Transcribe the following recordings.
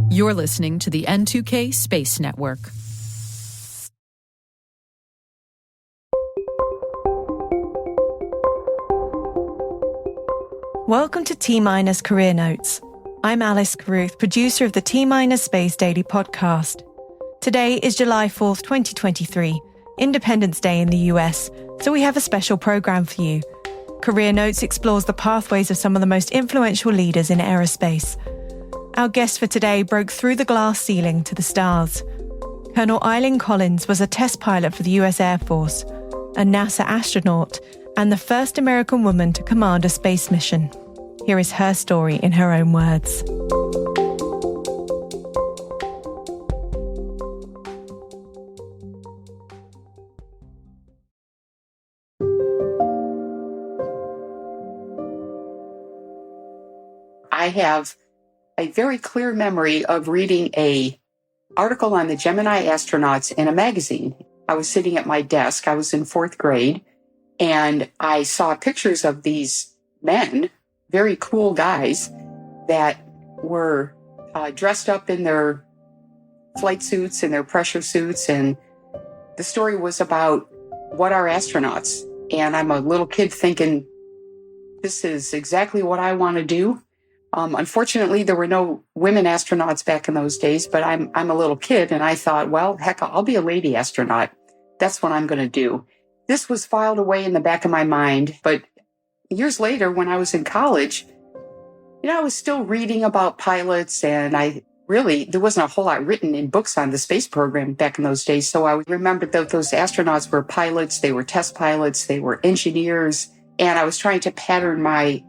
You're listening to the N2K Space Network. Welcome to T-Minus Career Notes. I'm Alice Carruth, producer of the T-Minus Space Daily podcast. Today is July 4th, 2023, Independence Day in the US, so we have a special program for you. Career Notes explores the pathways of some of the most influential leaders in aerospace. Our guest for today broke through the glass ceiling to the stars. Colonel Eileen Collins was a test pilot for the US Air Force, a NASA astronaut, and the first American woman to command a space mission. Here is her story in her own words. I have a very clear memory of reading an article on the Gemini astronauts in a magazine. I was sitting at my desk. I was in fourth grade, and I saw pictures of these men, very cool guys, that were dressed up in their flight suits and their pressure suits. And the story was about what are astronauts. And I'm a little kid thinking, this is exactly what I want to do. Unfortunately, there were no women astronauts back in those days, but I'm a little kid, and I thought, well, heck, I'll be a lady astronaut. That's what I'm going to do. This was filed away in the back of my mind, but years later, when I was in college, I was still reading about pilots, and there wasn't a whole lot written in books on the space program back in those days. So I remembered that those astronauts were pilots, they were test pilots, they were engineers, and I was trying to pattern my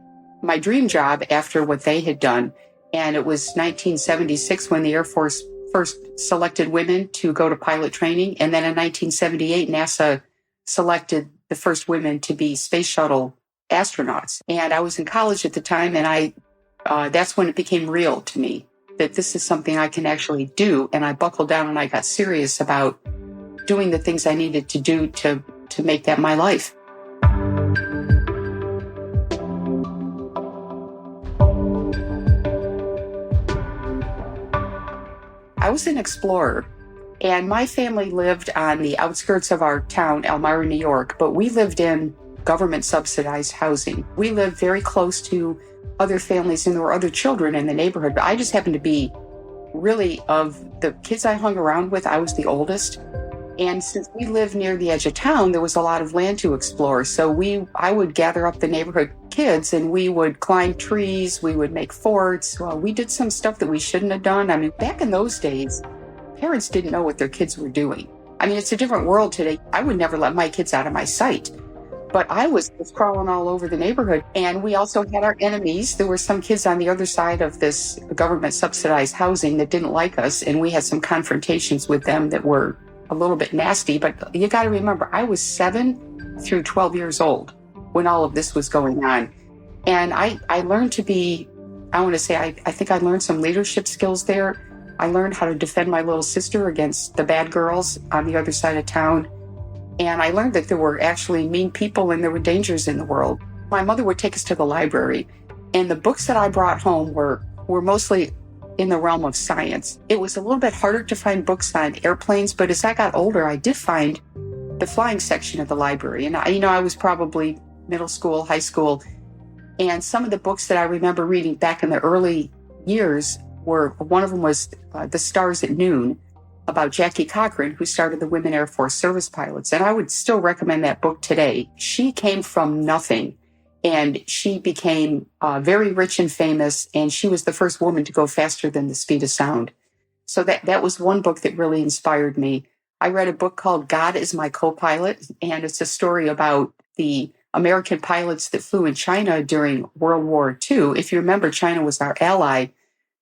dream job after what they had done. And it was 1976 when the Air Force first selected women to go to pilot training. And then in 1978, NASA selected the first women to be space shuttle astronauts. And I was in college at the time, and that's when it became real to me that this is something I can actually do. And I buckled down and I got serious about doing the things I needed to do to make that my life. I was an explorer, and my family lived on the outskirts of our town, Elmira, New York, but we lived in government-subsidized housing. We lived very close to other families, and there were other children in the neighborhood, but I just happened to be really, of the kids I hung around with, I was the oldest. And since we lived near the edge of town, there was a lot of land to explore. So I would gather up the neighborhood kids, and we would climb trees, we would make forts. Well, we did some stuff that we shouldn't have done. I mean, back in those days, parents didn't know what their kids were doing. I mean, it's a different world today. I would never let my kids out of my sight. But I was crawling all over the neighborhood. And we also had our enemies. There were some kids on the other side of this government-subsidized housing that didn't like us, and we had some confrontations with them that were a little bit nasty. But you got to remember, I was 7 through 12 years old when all of this was going on. And I learned to be, I think I learned some leadership skills there. I learned how to defend my little sister against the bad girls on the other side of town. And I learned that there were actually mean people and there were dangers in the world. My mother would take us to the library, and the books that I brought home were mostly in the realm of science. It was a little bit harder to find books on airplanes, but as I got older, I did find the flying section of the library. And I was probably middle school, high school, and some of the books that I remember reading back in the early years one of them was The Stars at Noon, about Jackie Cochran, who started the Women Air Force Service Pilots. And I would still recommend that book today. She came from nothing, and she became very rich and famous, and she was the first woman to go faster than the speed of sound. So that was one book that really inspired me. I read a book called God is My Co-Pilot, and it's a story about the American pilots that flew in China during World War II. If you remember, China was our ally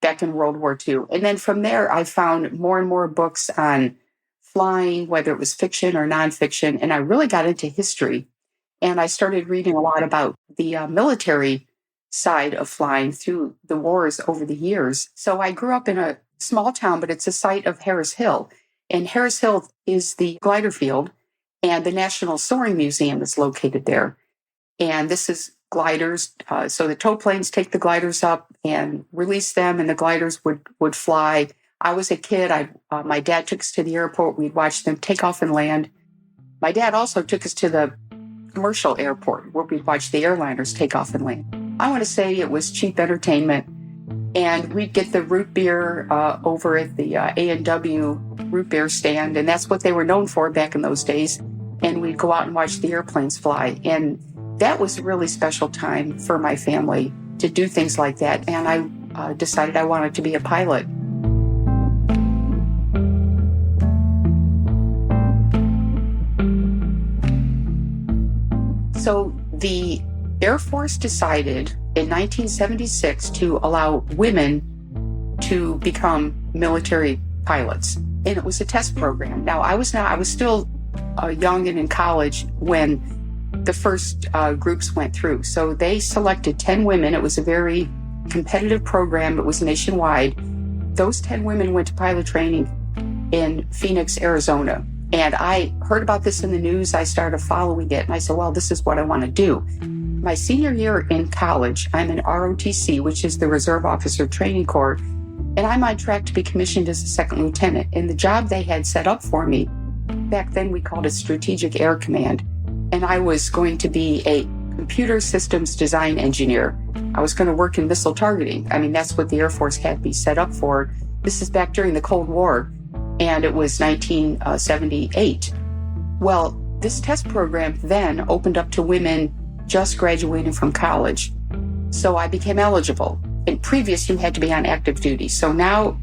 back in World War II. And then from there, I found more and more books on flying, whether it was fiction or nonfiction, and I really got into history. And I started reading a lot about the military side of flying through the wars over the years. So I grew up in a small town, but it's a site of Harris Hill. And Harris Hill is the glider field, and the National Soaring Museum is located there. And this is gliders. So the tow planes take the gliders up and release them, and the gliders would fly. I was a kid. My dad took us to the airport. We'd watch them take off and land. My dad also took us to the commercial airport where we'd watch the airliners take off and land. I want to say it was cheap entertainment. And we'd get the root beer over at the A&W root beer stand. And that's what they were known for back in those days. And we'd go out and watch the airplanes fly. And that was a really special time for my family to do things like that. And I decided I wanted to be a pilot. So the Air Force decided in 1976 to allow women to become military pilots. And it was a test program. Now, I was still young and in college when the first groups went through. So they selected 10 women. It was a very competitive program. It was nationwide. Those 10 women went to pilot training in Phoenix, Arizona. And I heard about this in the news. I started following it. And I said, well, this is what I want to do. My senior year in college, I'm in ROTC, which is the Reserve Officer Training Corps. And I'm on track to be commissioned as a second lieutenant. And the job they had set up for me, back then we called it Strategic Air Command. And I was going to be a computer systems design engineer. I was going to work in missile targeting. I mean, that's what the Air Force had me set up for. This is back during the Cold War, and it was 1978. Well, this test program then opened up to women just graduating from college. So I became eligible. In previous, you had to be on active duty. So now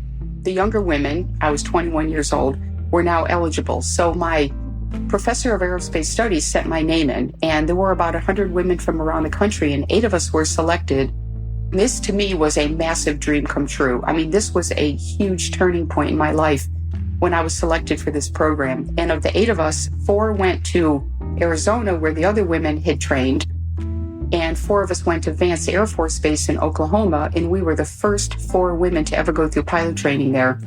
the younger women, I was 21 years old, were now eligible. So my professor of aerospace studies sent my name in, and there were about 100 women from around the country, and 8 of us were selected. This to me was a massive dream come true. I mean, this was a huge turning point in my life when I was selected for this program. And of the 8 of us, 4 went to Arizona where the other women had trained, and 4 of us went to Vance Air Force Base in Oklahoma, and we were the first 4 women to ever go through pilot training there.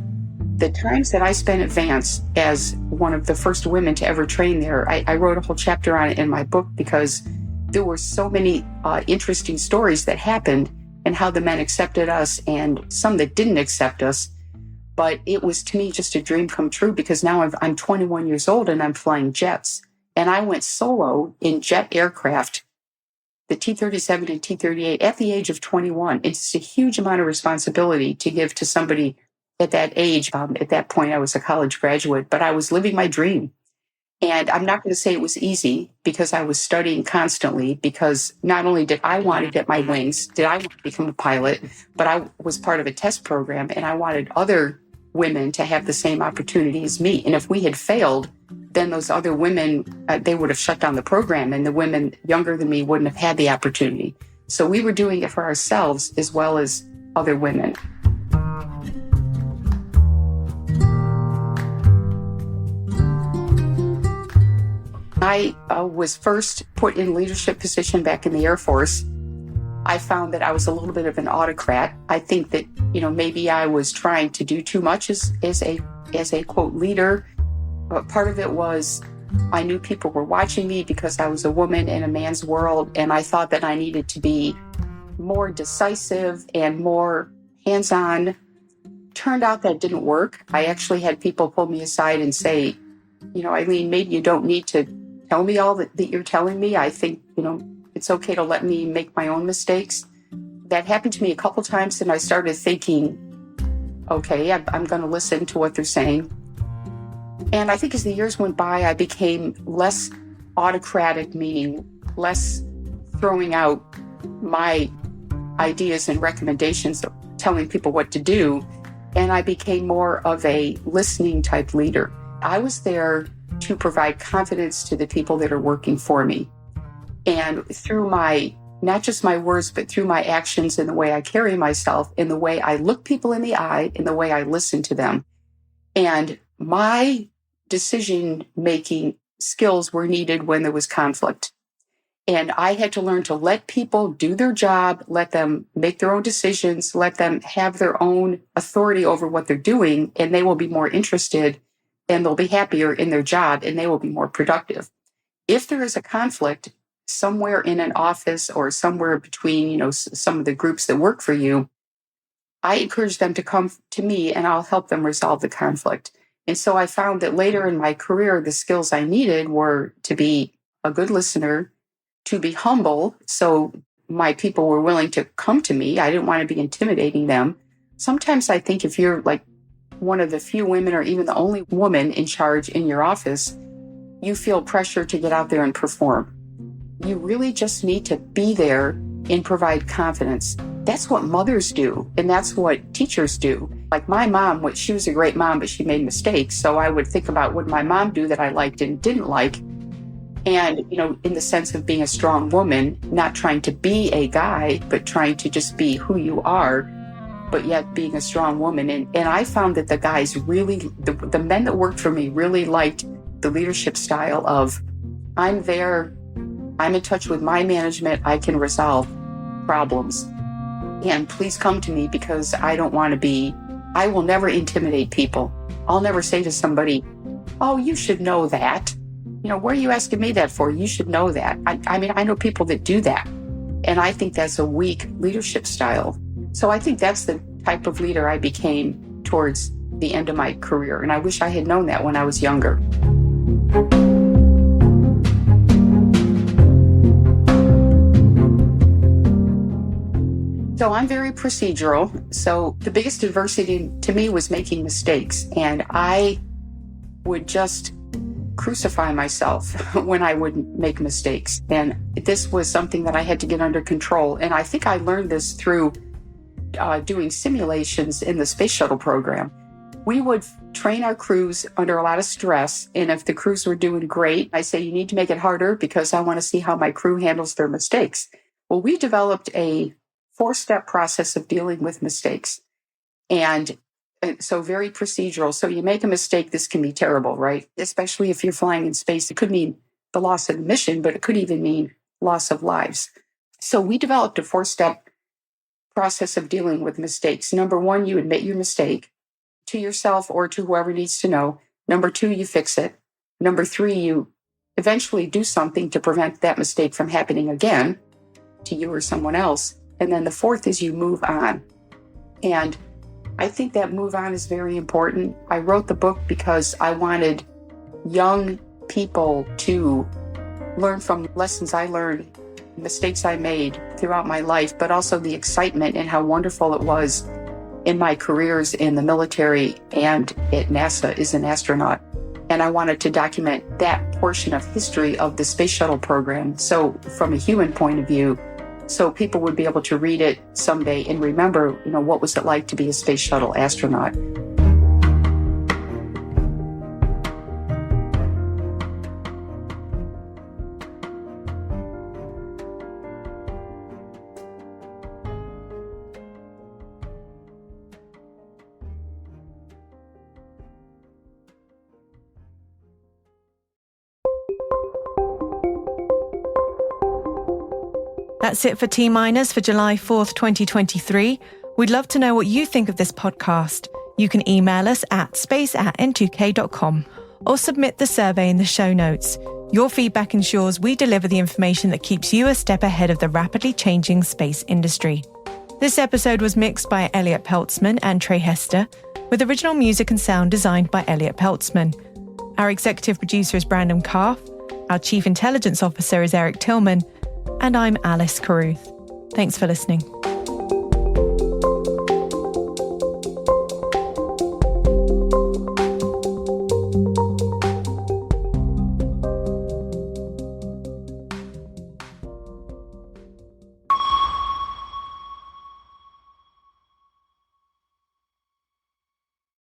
The times that I spent at Vance as one of the first women to ever train there, I wrote a whole chapter on it in my book because there were so many interesting stories that happened and how the men accepted us and some that didn't accept us. But it was, to me, just a dream come true because now I'm 21 years old and I'm flying jets. And I went solo in jet aircraft, the T-37 and T-38, at the age of 21. It's a huge amount of responsibility to give to somebody at that age. At that point, I was a college graduate, but I was living my dream. And I'm not going to say it was easy because I was studying constantly, because not only did I want to get my wings, did I want to become a pilot, but I was part of a test program and I wanted other women to have the same opportunity as me. And if we had failed, then those other women, they would have shut down the program and the women younger than me wouldn't have had the opportunity. So we were doing it for ourselves as well as other women. I was first put in leadership position back in the Air Force. I found that I was a little bit of an autocrat. I think that, maybe I was trying to do too much as a quote leader. But part of it was I knew people were watching me because I was a woman in a man's world, and I thought that I needed to be more decisive and more hands-on. Turned out that didn't work. I actually had people pull me aside and say, Eileen, maybe you don't need to tell me all that you're telling me. I think, it's okay to let me make my own mistakes. That happened to me a couple times, and I started thinking, okay, I'm going to listen to what they're saying. And I think as the years went by, I became less autocratic, meaning less throwing out my ideas and recommendations, telling people what to do. And I became more of a listening type leader. I was there to provide confidence to the people that are working for me. And through not just my words, but through my actions and the way I carry myself, in the way I look people in the eye, in the way I listen to them. And my decision-making skills were needed when there was conflict. And I had to learn to let people do their job, let them make their own decisions, let them have their own authority over what they're doing, and they will be more interested and they'll be happier in their job and they will be more productive. If there is a conflict, somewhere in an office or somewhere between, some of the groups that work for you, I encourage them to come to me and I'll help them resolve the conflict. And so I found that later in my career, the skills I needed were to be a good listener, to be humble. So my people were willing to come to me. I didn't want to be intimidating them. Sometimes I think if you're like one of the few women or even the only woman in charge in your office, you feel pressure to get out there and perform. You really just need to be there and provide confidence. That's what mothers do, and that's what teachers do. Like my mom, she was a great mom, but she made mistakes. So I would think about what my mom do that I liked and didn't like. And, in the sense of being a strong woman, not trying to be a guy, but trying to just be who you are, but yet being a strong woman. And I found that the guys really, the men that worked for me really liked the leadership style of, I'm there, I'm in touch with my management, I can resolve problems. And please come to me because I will never intimidate people. I'll never say to somebody, oh, you should know that. What are you asking me that for? You should know that. I know people that do that. And I think that's a weak leadership style. So I think that's the type of leader I became towards the end of my career. And I wish I had known that when I was younger. So I'm very procedural. So the biggest adversity to me was making mistakes. And I would just crucify myself when I would make mistakes. And this was something that I had to get under control. And I think I learned this through doing simulations in the space shuttle program. We would train our crews under a lot of stress. And if the crews were doing great, I say, you need to make it harder because I want to see how my crew handles their mistakes. Well, we developed a 4-step process of dealing with mistakes. And so very procedural. So you make a mistake, this can be terrible, right? Especially if you're flying in space. It could mean the loss of the mission, but it could even mean loss of lives. So we developed a 4-step process of dealing with mistakes. Number 1, you admit your mistake to yourself or to whoever needs to know. Number 2, you fix it. Number 3, you eventually do something to prevent that mistake from happening again to you or someone else. And then the 4th is you move on. And I think that move on is very important. I wrote the book because I wanted young people to learn from lessons I learned, mistakes I made throughout my life, but also the excitement and how wonderful it was in my careers in the military and at NASA as an astronaut. And I wanted to document that portion of history of the space shuttle program. So from a human point of view, so people would be able to read it someday and remember, what was it like to be a space shuttle astronaut? That's it for T-Minus for July 4th, 2023. We'd love to know what you think of this podcast. You can email us at space@n2k.com or submit the survey in the show notes. Your feedback ensures we deliver the information that keeps you a step ahead of the rapidly changing space industry. This episode was mixed by Elliot Peltzman and Trey Hester, with original music and sound designed by Elliot Peltzman. Our executive producer is Brandon Karff, our chief intelligence officer is Eric Tillman, and I'm Alice Carruth. Thanks for listening.